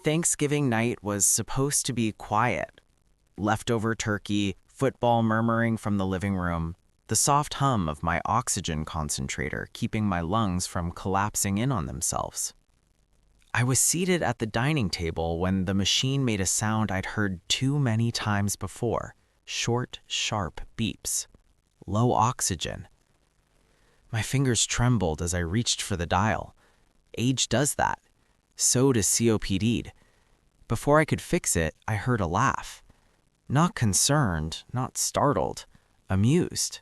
Thanksgiving night was supposed to be quiet. Leftover turkey, football murmuring from the living room, the soft hum of my oxygen concentrator keeping my lungs from collapsing in on themselves. I was seated at the dining table when the machine made a sound I'd heard too many times before. Short, sharp beeps. Low oxygen. My fingers trembled as I reached for the dial. Age does that. So does COPD. Before I could fix it, I heard a laugh. Not concerned, not startled, amused.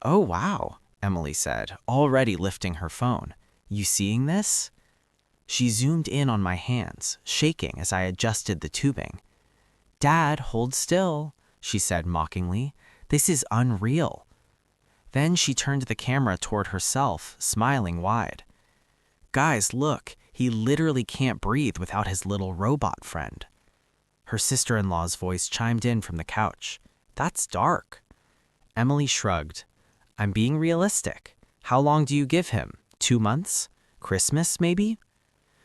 "Oh, wow," Emily said, already lifting her phone. "You seeing this?" She zoomed in on my hands, shaking as I adjusted the tubing. "Dad, hold still," she said mockingly. "This is unreal." Then she turned the camera toward herself, smiling wide. "Guys, look, he literally can't breathe without his little robot friend." Her sister-in-law's voice chimed in from the couch. "That's dark." Emily shrugged. "I'm being realistic. How long do you give him? 2 months? Christmas, maybe?"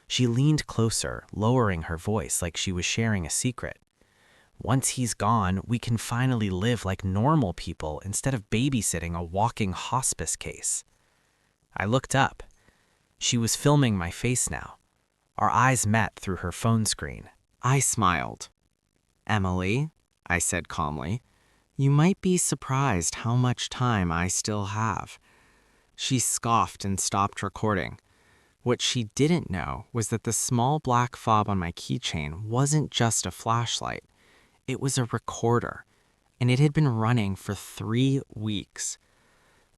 She leaned closer, lowering her voice like she was sharing a secret. "Once he's gone, we can finally live like normal people instead of babysitting a walking hospice case." I looked up. She was filming my face now. Our eyes met through her phone screen. I smiled. "Emily," I said calmly, "you might be surprised how much time I still have." She scoffed and stopped recording. What she didn't know was that the small black fob on my keychain wasn't just a flashlight. It was a recorder, and it had been running for 3 weeks.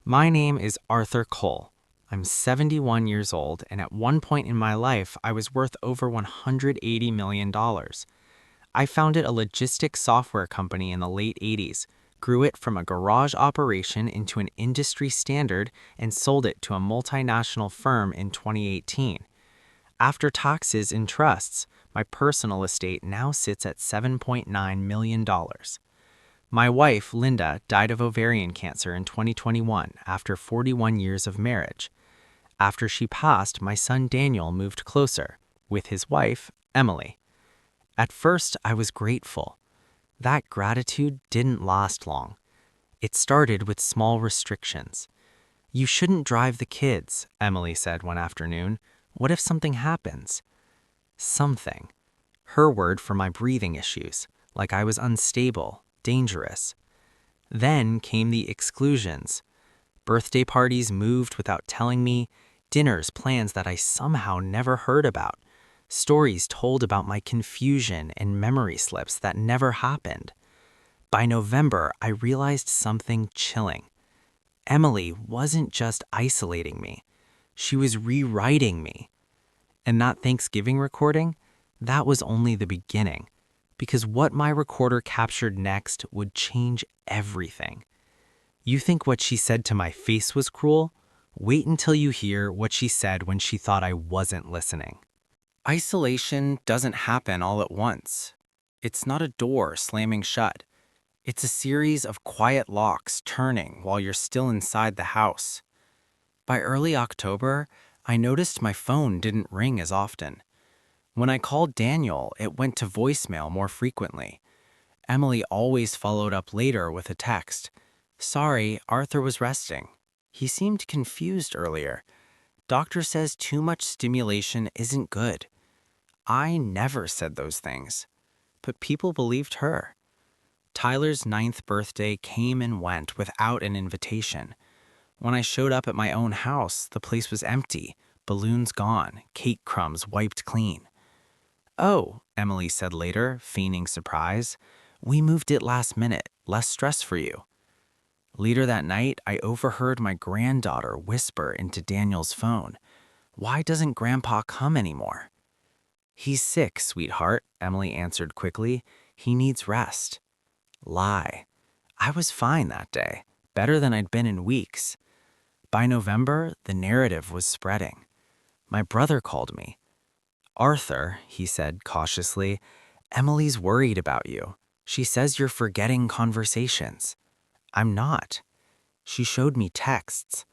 My name is Arthur Cole. I'm 71 years old, and at one point in my life, I was worth over $180 million. I founded a logistics software company in the late 80s, grew it from a garage operation into an industry standard, and sold it to a multinational firm in 2018. After taxes and trusts, my personal estate now sits at $7.9 million. My wife, Linda, died of ovarian cancer in 2021 after 41 years of marriage. After she passed, my son Daniel moved closer, with his wife, Emily. At first, I was grateful. That gratitude didn't last long. It started with small restrictions. "You shouldn't drive the kids," Emily said one afternoon. "What if something happens?" Something. Her word for my breathing issues, like I was unstable, dangerous. Then came the exclusions. Birthday parties moved without telling me, dinners, plans that I somehow never heard about, stories told about my confusion and memory slips that never happened. By November, I realized something chilling. Emily wasn't just isolating me. She was rewriting me. And that Thanksgiving recording, that was only the beginning, because what my recorder captured next would change everything. You think what she said to my face was cruel? Wait until you hear what she said when she thought I wasn't listening. Isolation doesn't happen all at once. It's not a door slamming shut. It's a series of quiet locks turning while you're still inside the house. By early October, I noticed my phone didn't ring as often. When I called Daniel, it went to voicemail more frequently. Emily always followed up later with a text. "Sorry, Arthur was resting. He seemed confused earlier. Doctor says too much stimulation isn't good." I never said those things, but people believed her. Tyler's 9th birthday came and went without an invitation. When I showed up at my own house, the place was empty, balloons gone, cake crumbs wiped clean. "Oh," Emily said later, feigning surprise, "we moved it last minute, less stress for you." Later that night, I overheard my granddaughter whisper into Daniel's phone, "Why doesn't Grandpa come anymore?" "He's sick, sweetheart," Emily answered quickly. "He needs rest." Lie. I was fine that day, better than I'd been in weeks. By November, the narrative was spreading. My brother called me. "Arthur," he said cautiously, "Emily's worried about you. She says you're forgetting conversations." "I'm not." She showed me texts.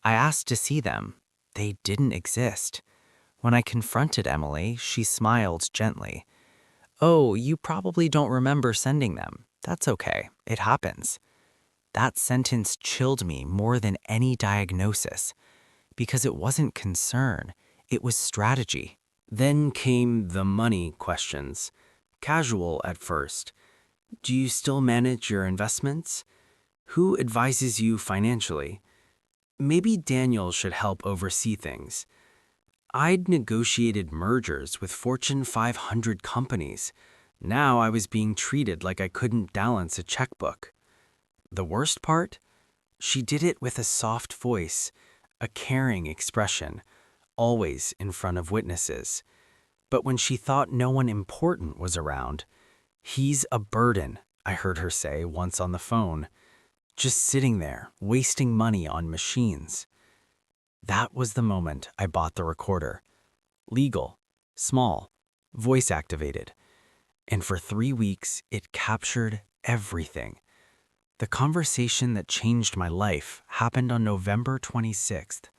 I asked to see them. They didn't exist. When I confronted Emily, she smiled gently. "Oh, you probably don't remember sending them. That's okay. It happens." That sentence chilled me more than any diagnosis, because it wasn't concern, it was strategy. Then came the money questions. Casual at first. Do you still manage your investments? Who advises you financially? Maybe Daniel should help oversee things. I'd negotiated mergers with Fortune 500 companies. Now I was being treated like I couldn't balance a checkbook. The worst part? She did it with a soft voice, a caring expression, always in front of witnesses. But when she thought no one important was around, "He's a burden," I heard her say once on the phone. Just sitting there, wasting money on machines. That was the moment I bought the recorder. Legal, small, voice activated. And for 3 weeks, it captured everything. The conversation that changed my life happened on November 26th.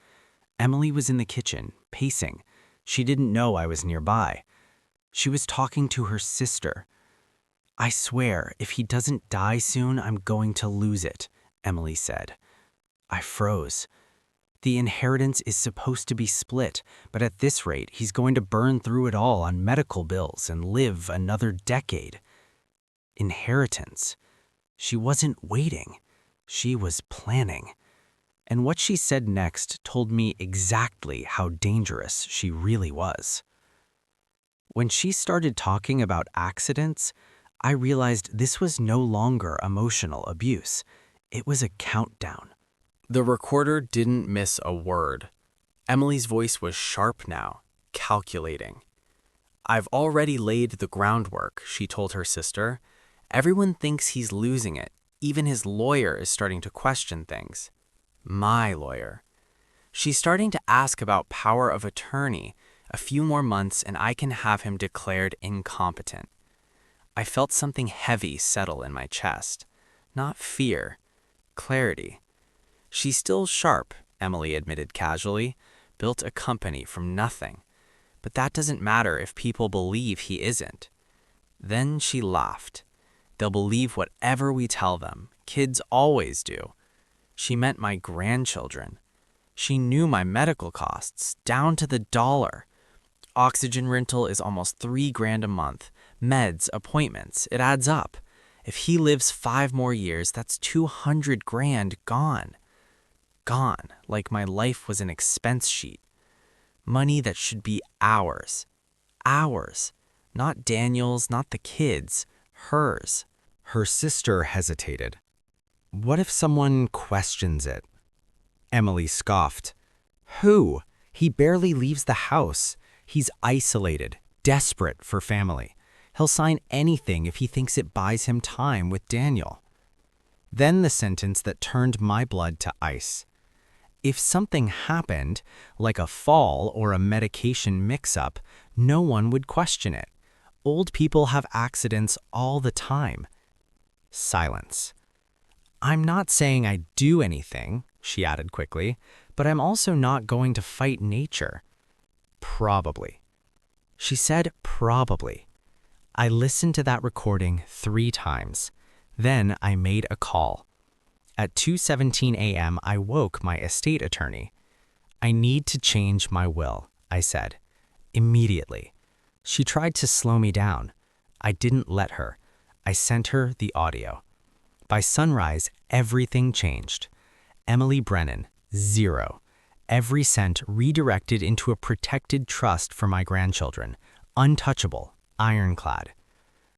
Emily was in the kitchen, pacing. She didn't know I was nearby. She was talking to her sister. "I swear, if he doesn't die soon, I'm going to lose it," Emily said. I froze. The inheritance is supposed to be split, but at this rate, he's going to burn through it all on medical bills and live another decade. Inheritance. She wasn't waiting. She was planning. And what she said next told me exactly how dangerous she really was. When she started talking about accidents, I realized this was no longer emotional abuse. It was a countdown. The recorder didn't miss a word. Emily's voice was sharp now, calculating. "I've already laid the groundwork," she told her sister. "Everyone thinks he's losing it. Even his lawyer is starting to question things." My lawyer. "She's starting to ask about power of attorney. A few more months and I can have him declared incompetent." I felt something heavy settle in my chest. Not fear, clarity. "She's still sharp," Emily admitted casually. "Built a company from nothing. But that doesn't matter if people believe he isn't." Then she laughed. "They'll believe whatever we tell them. Kids always do." She meant my grandchildren. She knew my medical costs, down to the dollar. Oxygen rental is almost $3,000 a month. Meds, appointments, it adds up. If he lives 5 more years, that's $200,000 gone. Gone, like my life was an expense sheet. Money that should be ours. Ours. Not Daniel's, not the kids. Hers. Her sister hesitated. "What if someone questions it?" Emily scoffed. "Who? He barely leaves the house. He's isolated, desperate for family. He'll sign anything if he thinks it buys him time with Daniel." Then the sentence that turned my blood to ice. If something happened, like a fall or a medication mix-up, no one would question it. Old people have accidents all the time. Silence. "I'm not saying I do anything," she added quickly, "but I'm also not going to fight nature." Probably. She said probably. I listened to that recording 3 times. Then I made a call. At 2:17 a.m., I woke my estate attorney. "I need to change my will," I said. Immediately. She tried to slow me down. I didn't let her. I sent her the audio. By sunrise, everything changed. Emily Brennan, 0. Every cent redirected into a protected trust for my grandchildren. Untouchable, ironclad.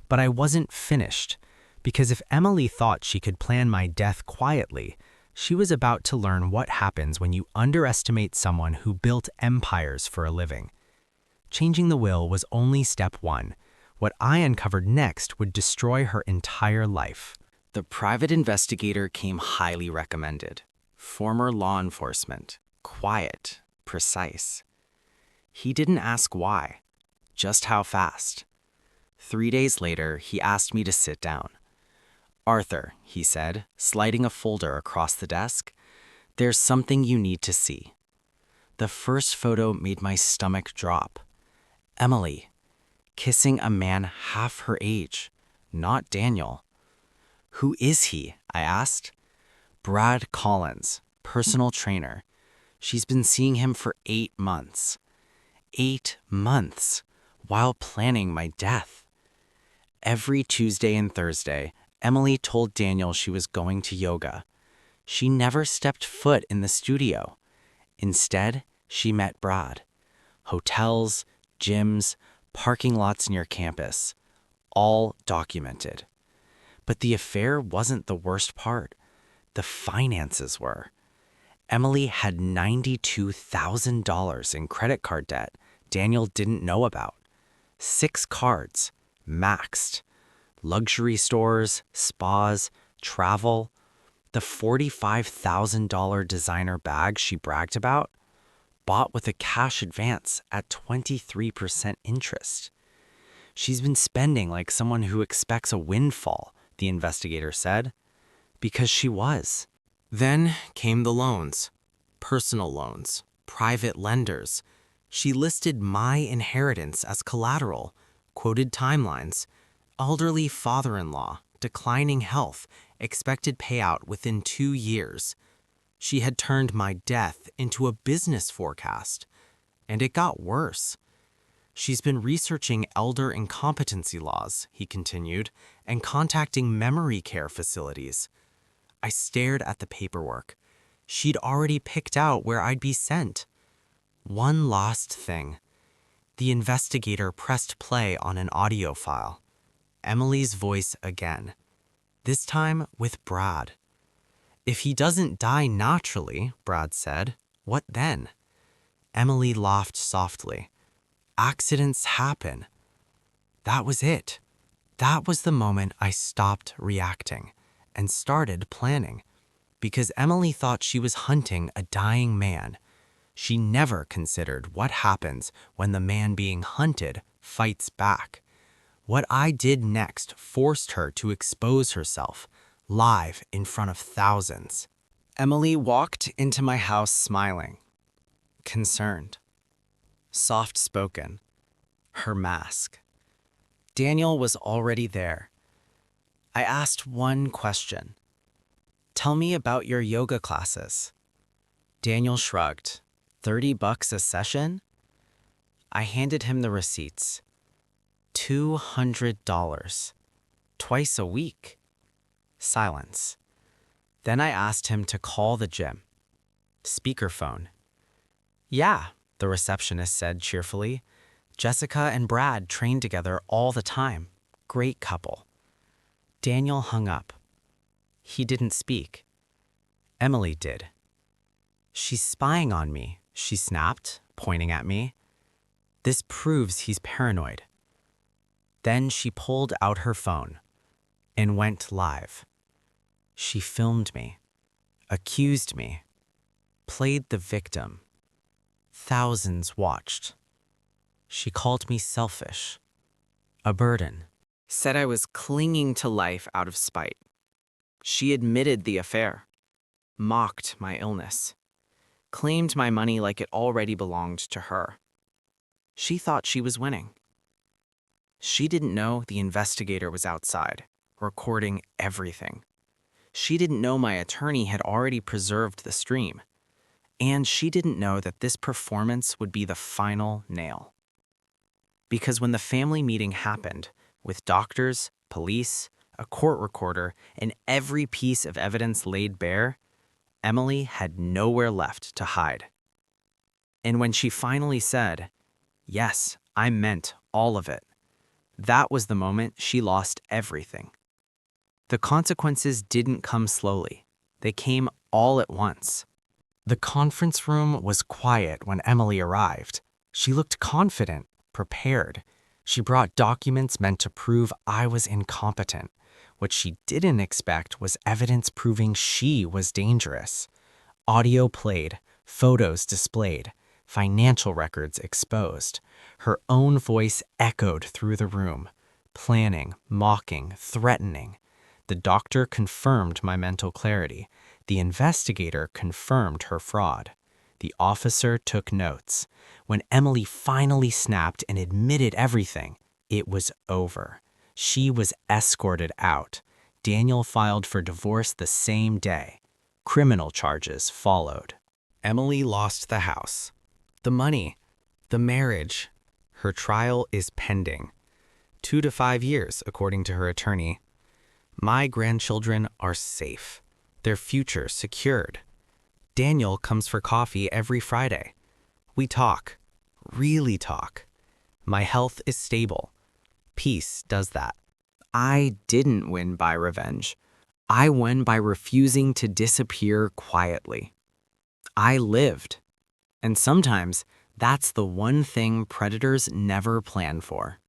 But I wasn't finished, because if Emily thought she could plan my death quietly, she was about to learn what happens when you underestimate someone who built empires for a living. Changing the will was only step 1. What I uncovered next would destroy her entire life. The private investigator came highly recommended. Former law enforcement. Quiet. Precise. He didn't ask why, just how fast. 3 days later, he asked me to sit down. "Arthur," he said, sliding a folder across the desk, "there's something you need to see." The first photo made my stomach drop. Emily, kissing a man half her age, not Daniel. Who is he? I asked. Brad Collins, personal trainer. She's been seeing him for 8 months. 8 months, while planning my death. Every Tuesday and Thursday, Emily told Daniel she was going to yoga. She never stepped foot in the studio. Instead, she met Brad. Hotels, gyms, parking lots near campus, all documented. But the affair wasn't the worst part. The finances were. Emily had $92,000 in credit card debt Daniel didn't know about. 6 cards, maxed. Luxury stores, spas, travel. The $45,000 designer bag she bragged about, bought with a cash advance at 23% interest. She's been spending like someone who expects a windfall, the investigator said, because she was. Then came the loans, personal loans, private lenders. She listed my inheritance as collateral, quoted timelines, elderly father-in-law, declining health, expected payout within 2 years. She had turned my death into a business forecast, and it got worse. She's been researching elder incompetency laws, he continued, and contacting memory care facilities. I stared at the paperwork. She'd already picked out where I'd be sent. One last thing. The investigator pressed play on an audio file. Emily's voice again. This time with Brad. If he doesn't die naturally, Brad said, what then? Emily laughed softly. Accidents happen. That was it. That was the moment I stopped reacting and started planning. Because Emily thought she was hunting a dying man. She never considered what happens when the man being hunted fights back. What I did next forced her to expose herself, live in front of thousands. Emily walked into my house smiling, concerned, soft-spoken, her mask. Daniel was already there. I asked one question. Tell me about your yoga classes. Daniel shrugged. $30 a session? I handed him the receipts. $200. Twice a week. Silence. Then I asked him to call the gym. Speakerphone. Yeah, the receptionist said cheerfully. Jessica and Brad train together all the time. Great couple. Daniel hung up. He didn't speak. Emily did. She's spying on me, she snapped, pointing at me. This proves he's paranoid. Then she pulled out her phone and went live. She filmed me, accused me, played the victim. Thousands watched. She called me selfish, a burden, said I was clinging to life out of spite. She admitted the affair, mocked my illness, claimed my money like it already belonged to her. She thought she was winning. She didn't know the investigator was outside, recording everything. She didn't know my attorney had already preserved the stream. And she didn't know that this performance would be the final nail. Because when the family meeting happened, with doctors, police, a court recorder, and every piece of evidence laid bare, Emily had nowhere left to hide. And when she finally said, "Yes, I meant all of it," that was the moment she lost everything. The consequences didn't come slowly. They came all at once. The conference room was quiet when Emily arrived. She looked confident, prepared. She brought documents meant to prove I was incompetent. What she didn't expect was evidence proving she was dangerous. Audio played, photos displayed, financial records exposed. Her own voice echoed through the room, planning, mocking, threatening. The doctor confirmed my mental clarity. The investigator confirmed her fraud. The officer took notes. When Emily finally snapped and admitted everything, it was over. She was escorted out. Daniel filed for divorce the same day. Criminal charges followed. Emily lost the house, the money, the marriage. Her trial is pending. 2 to 5 years, according to her attorney. My grandchildren are safe. Their future secured. Daniel comes for coffee every Friday. We talk, really talk. My health is stable. Peace does that. I didn't win by revenge. I won by refusing to disappear quietly. I lived. And sometimes that's the one thing predators never plan for.